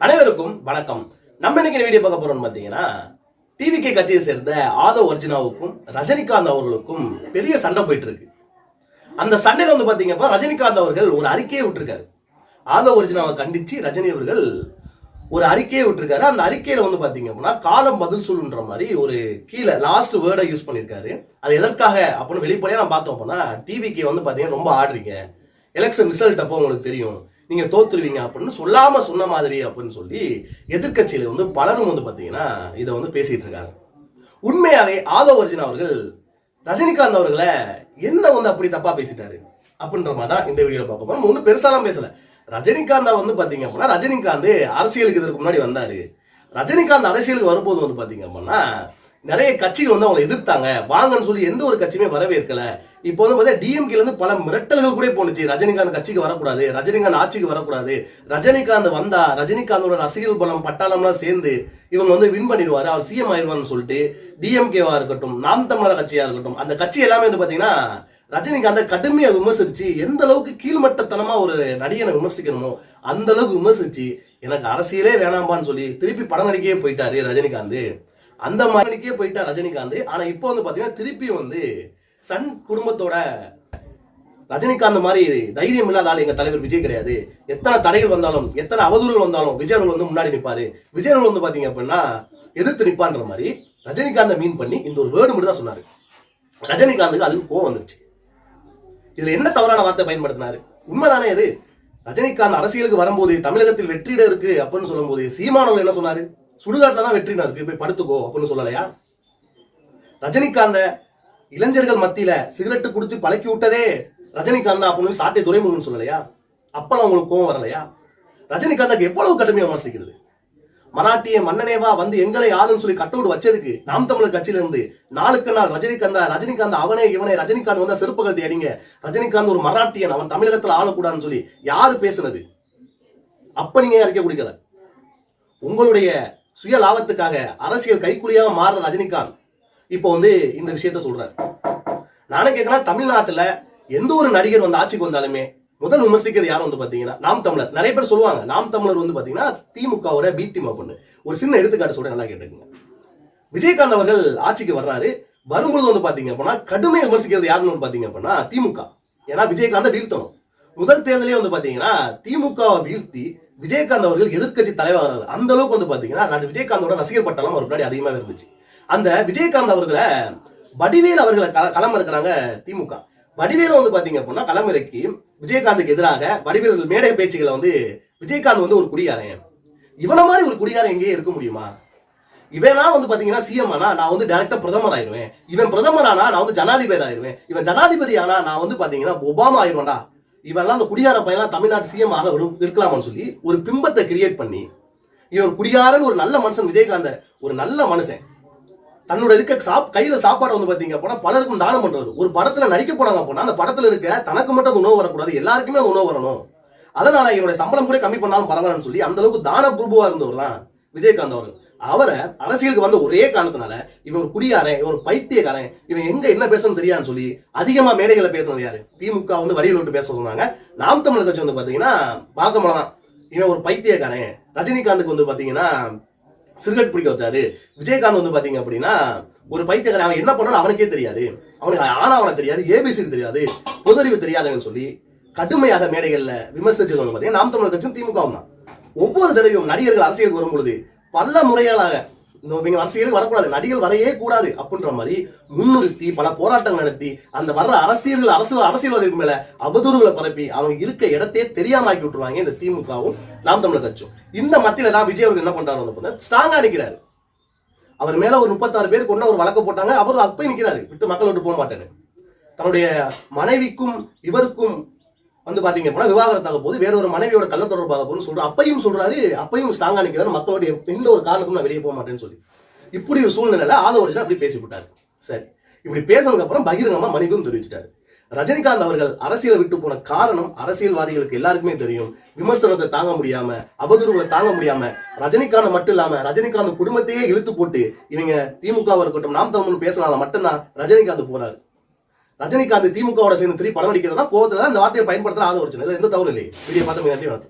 அனைவருக்கும் வணக்கம். நம்ம இன்னைக்கு வீடியோ பார்க்க போறோம்னு பாத்தீங்கன்னா, டிவிகே கட்சியை சேர்ந்த ஆதவ் அர்ஜுனாவுக்கும் ரஜினிகாந்த் அவர்களுக்கும் பெரிய சண்டை போயிட்டு இருக்கு. அந்த சண்டையில பாத்தீங்கன்னா ரஜினிகாந்த் அவர்கள் ஒரு அறிக்கையை விட்டுருக்காரு. ஆதவ் அர்ஜுனாவை கண்டிச்சு ரஜினி அவர்கள் ஒரு அறிக்கையை விட்டுருக்காரு. அந்த அறிக்கையில பாத்தீங்கன்னா காலம் பதில் சொல்லுன்ற மாதிரி ஒரு கீழே லாஸ்ட் வேர்டை யூஸ் பண்ணிருக்காரு. அது எதற்காக அப்படின்னு வெளிப்படையா நான் பார்த்தோம் அப்படின்னா, டிவிகே பாத்தீங்கன்னா ரொம்ப ஆடுறீங்க, எலெக்ஷன் ரிசல்ட் அப்போ உங்களுக்கு தெரியும், நீங்க தோத்துருவீங்க அப்படின்னு சொல்லாம சொன்ன மாதிரி அப்படின்னு சொல்லி எதிர்கட்சியில பலரும் பாத்தீங்கன்னா இதை பேசிட்டு இருக்காங்க. உண்மையாவே ஆதவ் அர்ஜுனா அவர்கள் ரஜினிகாந்த் அவர்களை என்ன அப்படி தப்பா பேசிட்டாரு அப்படின்ற மாதிரி தான் இந்த வீடியோ பார்க்க போறோம். ஒன்னும் பெருசாலாம் பேசல. ரஜினிகாந்த் பாத்தீங்க அப்படின்னா, ரஜினிகாந்த் அரசியலுக்கு இதற்கு முன்னாடி வந்தாரு. ரஜினிகாந்த் அரசியலுக்கு வரும்போது பாத்தீங்க அப்படின்னா நிறைய கட்சிகள் அவங்களை எதிர்த்தாங்க, வாங்கன்னு சொல்லி எந்த ஒரு கட்சியுமே வரவேற்கல. இப்போ டிஎம்கேல இருந்து பல மிரட்டல்கள் கூட போனுச்சு. ரஜினிகாந்த் கட்சிக்கு வரக்கூடாது, ரஜினிகாந்த் ஆட்சிக்கு வரக்கூடாது, ரஜினிகாந்த் வந்தா ரஜினிகாந்தோட ரசிகர்கள் பலம் பட்டாளம்லாம் சேர்ந்து இவங்க வின் பண்ணிடுவாரு, அவர் சிஎம் ஆயிடுவார்னு சொல்லிட்டு டிஎம்கேவா இருக்கட்டும், நாம் தமிழர் கட்சியா இருக்கட்டும், அந்த கட்சி எல்லாமே பாத்தீங்கன்னா ரஜினிகாந்த் கடுமையா விமர்சிச்சு, எந்த அளவுக்கு கீழ்மட்டத்தனமா ஒரு நடிகனை விமர்சிக்கணுமோ அந்த அளவுக்கு விமர்சிச்சு, எனக்கு அரசியலே வேணாம்பான்னு சொல்லி திருப்பி படம் நடிக்கவே போயிட்டாரு ரஜினிகாந்த். அந்த மாதிரிக்கே போயிட்டார் ரஜினிகாந்த். ஆனா இப்போ பாத்தீங்கன்னா திருப்பி சன் குடும்பத்தோட ரஜினிகாந்த் மாதிரி தைரியம் இல்லாத ஆள் எங்க தலைவர் விஜய் கிடையாது. எத்தனை தடைகள் வந்தாலும், எத்தனை அவதூறுகள் வந்தாலும் விஜய் அவர்கள் முன்னாடி நிற்பாரு. விஜய் அவர்கள் பாத்தீங்க அப்படின்னா எதிர்த்து நிற்பான்ற மாதிரி ரஜினிகாந்த் மீன் பண்ணி இந்த ஒரு வேர்டு மட்டும் தான் சொன்னாரு. ரஜினிகாந்துக்கு அதுக்கு கோவம் வந்துருச்சு. இதுல என்ன தவறான வார்த்தை பயன்படுத்தினாரு? உண்மைதானே இது? ரஜினிகாந்த் அரசியலுக்கு வரும்போது தமிழகத்தில் வெற்றிட இருக்கு அப்படின்னு சொல்லும் போது சீமானவர் என்ன சொன்னாரு? சுடுகாட்டுல தான் வெற்றினா இருக்கு, போய் படுத்துக்கோ அப்படின்னு சொல்லலையா? ரஜினிகாந்த இளைஞர்கள் மத்தியில சிகரெட்டு குடிச்சு பழக்கி விட்டதே ரஜினிகாந்த் அப்படின்னு சாட்டை துரைமுருகன் சொல்லலையா? அப்பெல்லாம் உங்களுக்கு கோவம் வரலையா? ரஜினிகாந்த் எவ்வளவு கடுமையா விமர்சிக்கிறது. மராட்டிய மன்னனேவா எங்களை ஆளுன்னு சொல்லி கட் அவுட் வச்சதுக்கு நாம் தமிழர் கட்சியில இருந்து நாளுக்கு நாள் ரஜினிகாந்த் அவனே இவனே, ரஜினிகாந்த் செருப்பு கட்டி அடிங்க, ரஜினிகாந்த் ஒரு மராட்டியன், அவன் தமிழகத்துல ஆளக்கூடாதுன்னு சொல்லி யாரு பேசுனது? அப்ப நீங்க அறிக்கை குடிக்கல. உங்களுடைய சுய லாபத்துக்காக அரசியல் கைக்குலியாக மாற ரஜினிகாந்த் இப்போ இந்த விஷயத்த சொல்றாரு. நானே கேட்கலாம், தமிழ்நாட்டுல எந்த ஒரு நடிகர் ஆட்சிக்கு வந்தாலுமே முதல் விமர்சிக்கிறது யாரும் பாத்தீங்கன்னா நாம் தமிழர். நிறைய பேர் சொல்லுவாங்க நாம் தமிழர் பாத்தீங்கன்னா திமுகவோட பி டீம் அப்படின்னு. ஒரு சின்ன எடுத்துக்காட்டு சொல்றேன், நல்லா கேட்டுக்கங்க. விஜயகாந்த் அவர்கள் ஆட்சிக்கு வர்றாரு. வரும்பொழுது பாத்தீங்க அப்படின்னா கடுமையாக விமர்சிக்கிறது யாருன்னு பாத்தீங்க அப்படின்னா திமுக. ஏன்னா விஜயகாந்த் வீழ்த்தணும். முதல் தேர்தலே பாத்தீங்கன்னா திமுகவை வீழ்த்தி விஜயகாந்த் அவர்கள் எதிர்கட்சி தலைவர். அந்த அளவுக்கு பாத்தீங்கன்னா விஜயகாந்தோட ரசிகர் பட்டாளம் அவருக்கு முன்னாடி அதிகமாக இருந்துச்சு. அந்த விஜயகாந்த் அவர்களை வடிவேல் அவர்களை களம் இருக்கிறாங்க திமுக. வடிவேல பாத்தீங்க அப்படின்னா களம் இறக்கி விஜயகாந்துக்கு எதிராக வடிவேல் மேடை பேச்சுகளை விஜயகாந்த் ஒரு குடிகாரன், இவன மாதிரி ஒரு குடிகாரன் எங்கேயே இருக்க முடியுமா? இவனா பாத்தீங்கன்னா சிஎம் ஆனா நான் டைரக்டா பிரதமர் ஆயிடுவேன், இவன் பிரதமர் ஆனா நான் ஜனாதிபதி ஆயிடுவேன், இவன் ஜனாதிபதி ஆனா நான் பாத்தீங்கன்னா ஒபாமா ஆயிடுவேன்டா, இவெல்லாம் அந்த குடியார பையன் தமிழ்நாட்டு சிஎம் ஆக இருக்கலாமான்னு சொல்லி ஒரு பிம்பத்தை கிரியேட் பண்ணி, இவன் குடியாரன் ஒரு நல்ல மனுஷன், விஜயகாந்த ஒரு நல்ல மனுஷன், தன்னோட இருக்க கையில சாப்பாடு பாத்தீங்க அப்படின்னா பலருக்கும் தானம் பண்றது. ஒரு படத்துல நடிக்க போனாங்க அப்படின்னா அந்த படத்துல இருக்க தனக்கு மட்டும் உணவு வரக்கூடாது, எல்லாருக்குமே அந்த உணவு வரணும். அதனால இவனுடைய சம்பளம் கூட கம்மி பண்ணாலும் பரவாயில்லன்னு சொல்லி அந்த அளவுக்கு தான பிரபுவா இருந்தவர் தான் விஜயகாந்த் அவர்கள். அவரை அரசியலுக்கு ஒரே காரணத்தினால இவன் ஒரு குடியாரன், இவன் ஒரு பைத்தியக்காரன், இவன் எங்க என்ன பேசணும் தெரியாதுன்னு சொல்லி அதிகமா மேடைகளை பேசணும் யாரு? திமுக வடிவில் விட்டு பேச சொன்னாங்க. நாம் தமிழர் கட்சி பாத்தீங்கன்னா பார்க்கமாதான் இவன் ஒரு பைத்தியக்காரன். ரஜினிகாந்துக்கு பாத்தீங்கன்னா சிகரெட் பிடிக்க வச்சாரு. விஜயகாந்த் பாத்தீங்க அப்படின்னா ஒரு பைத்தியக்காரன், அவன் என்ன பண்ணாலும் அவனுக்கே தெரியாது, அவனுக்கு ஆனாவன தெரியாது, ஏபிசி தெரியாது, பொதறிவு தெரியாதுன்னு சொல்லி கடுமையாக மேடைகள்ல விமர்சிச்சது பாத்தீங்கன்னா நாம் தமிழர் கட்சியும் திமுகவும் தான். ஒவ்வொரு தடவையும் நடிகர்கள் அரசியலுக்கு வரும்பொழுது பல முறைகளாக அரசியலுக்கு வரக்கூடாது, நடிகர்கள் வரையே கூடாது அப்படின்ற மாதிரி முன்னிறுத்தி பல போராட்டங்கள் நடத்தி அந்த வர்ற அரசியல்வாதிக்கு மேல அவதூறுகளை பரப்பி அவங்க இருக்க இடத்தையே தெரியாம ஆக்கி விட்டுருவாங்க இந்த திமுகவும் நாம் தமிழர் கட்சியும். இந்த மத்தியில தான் விஜய் அவர்கள் என்ன பண்றாரு? ஸ்ட்ராங்கா நிக்கிறாரு. அவர் மேல ஒரு 36 பேர் கொண்டு ஒரு வழக்கு போட்டாங்க. அவர் அப்பயும் நிக்கிறாரு, விட்டு மக்கள் விட்டு போக மாட்டேன்னு. தன்னுடைய மனைவிக்கும் இவருக்கும் பாத்தீங்க அப்படின்னா விவாகரத்தாக போது வேற ஒரு மனைவியோட கள்ள தொடர்பாக போகுன்னு சொல்றாரு. அப்பையும் சொல்றாரு, அப்பையும் ஸ்ட்ராங்கா நிக்கிறாரு, மத்தோட எந்த ஒரு காரணத்துக்கும் நான் வெளியே போக மாட்டேன்னு சொல்லி. இப்படி ஒரு சூழ்நிலையில ஆதவ அர்ஜுனா அப்படி பேசி விட்டாரு. சரி, இப்படி பேசினதுக்கு அப்புறம் பகிரங்கமா மன்னிப்பும் தெரிவிச்சிட்டாரு. ரஜினிகாந்த் அவர்கள் அரசியலை விட்டு போன காரணம் அரசியல்வாதிகளுக்கு எல்லாருக்குமே தெரியும். விமர்சனத்தை தாங்க முடியாம, அவதூறுகளை தாங்க முடியாம, ரஜினிகாந்த் மட்டும் இல்லாம ரஜினிகாந்த் குடும்பத்தையே இழுத்து போட்டு இவங்க திமுக இருக்கட்டும் நாம் தமிழ் பேசினால மட்டும்தான் ரஜினிகாந்த் போறாரு. ரஜினிகாந்த் திமுகவோட சேர்ந்து படம் நடிக்கிறதா கோவத்துல அந்த வார்த்தையை பயன்படுத்த ஆதரவு எந்த தவறு இல்லை. வீடியோ பார்த்து நன்றி.